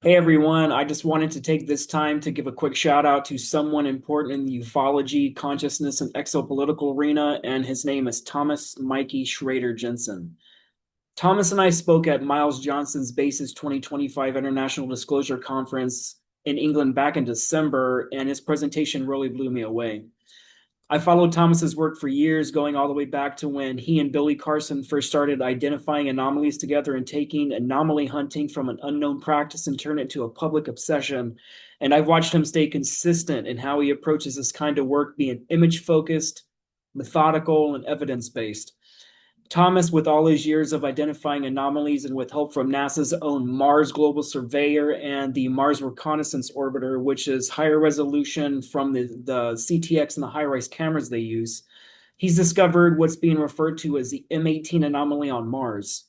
Hey everyone, I just wanted to take this time to give a quick shout out to someone important in the ufology, consciousness, and exopolitical arena, and his name is Thomas Mikey Schrøder Jensen. Thomas and I spoke at Miles Johnson's Bases 2025 International Disclosure Conference in England back in December, and his presentation really blew me away. I followed Thomas's work for years, going all the way back to when he and Billy Carson first started identifying anomalies together and taking anomaly hunting from an unknown practice and turn it into a public obsession. And I've watched him stay consistent in how he approaches this kind of work, being image focused, methodical, and evidence based. Thomas, with all his years of identifying anomalies and with help from NASA's own Mars Global Surveyor and the Mars Reconnaissance Orbiter, which is higher resolution from the CTX and the high-rise cameras they use, he's discovered what's being referred to as the M18 anomaly on Mars.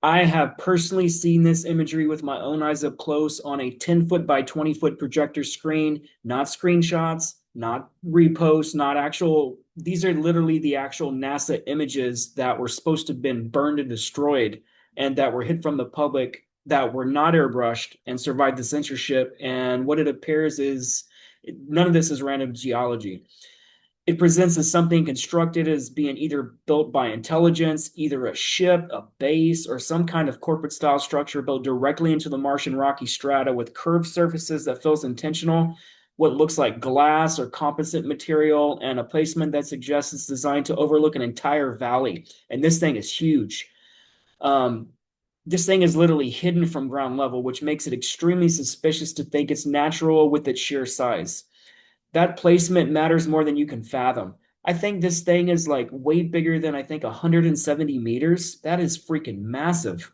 I have personally seen this imagery with my own eyes up close on a 10-foot by 20-foot projector screen, not screenshots, not reposts, not actual. These are literally the actual NASA images that were supposed to have been burned and destroyed and that were hid from the public, that were not airbrushed and survived the censorship. And what it appears is none of this is random geology. It presents as something constructed as being either built by intelligence, either a ship, a base, or some kind of corporate style structure built directly into the Martian rocky strata with curved surfaces that feels intentional, what looks like glass or composite material, and a placement that suggests it's designed to overlook an entire valley. And this thing is huge. Um, this thing is literally hidden from ground level, which makes it extremely suspicious to think it's natural with its sheer size. That placement matters more than you can fathom. I think this thing is like way bigger than I think 170 meters. That is freaking massive.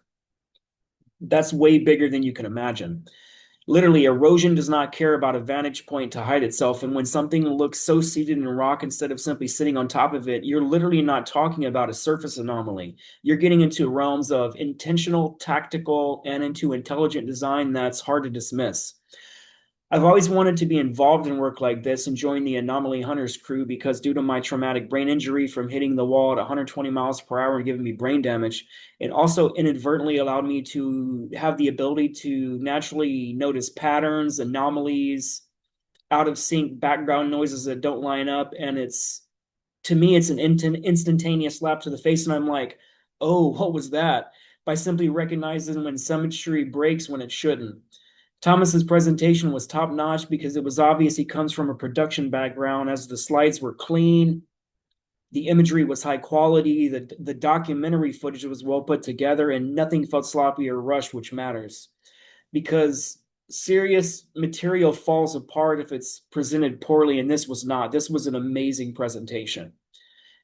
That's way bigger than you can imagine. Literally, erosion does not care about a vantage point to hide itself. And when something looks so seated in rock instead of simply sitting on top of it, you're literally not talking about a surface anomaly. You're getting into realms of intentional, tactical, and into intelligent design that's hard to dismiss. I've always wanted to be involved in work like this and join the Anomaly Hunters crew because due to my traumatic brain injury from hitting the wall at 120 miles per hour and giving me brain damage, it also inadvertently allowed me to have the ability to naturally notice patterns, anomalies, out of sync background noises that don't line up. And to me, it's an instantaneous slap to the face. And I'm like, oh, what was that? By simply recognizing when symmetry breaks when it shouldn't. Thomas's presentation was top notch because it was obvious he comes from a production background, as the slides were clean, the imagery was high quality, the documentary footage was well put together, and nothing felt sloppy or rushed, which matters. Because serious material falls apart if it's presented poorly, and this was not. This was an amazing presentation.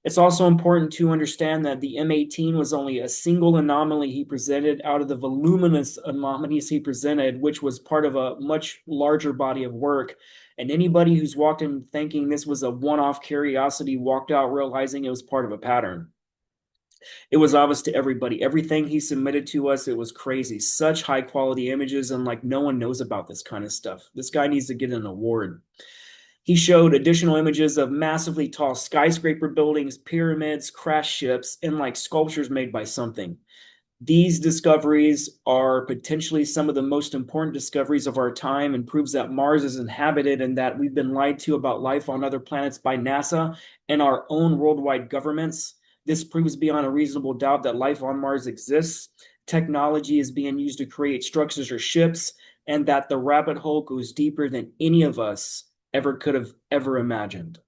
It's also important to understand that the M18 was only a single anomaly he presented out of the voluminous anomalies he presented, which was part of a much larger body of work. And anybody who's walked in thinking this was a one-off curiosity walked out realizing it was part of a pattern. It was obvious to everybody. Everything he submitted to us, it was crazy. Such high quality images, and like no one knows about this kind of stuff. This guy needs to get an award. He showed additional images of massively tall skyscraper buildings, pyramids, crash ships, and like sculptures made by something. These discoveries are potentially some of the most important discoveries of our time and proves that Mars is inhabited and that we've been lied to about life on other planets by NASA and our own worldwide governments. This proves beyond a reasonable doubt that life on Mars exists. Technology is being used to create structures or ships, and that the rabbit hole goes deeper than any of us ever could have ever imagined.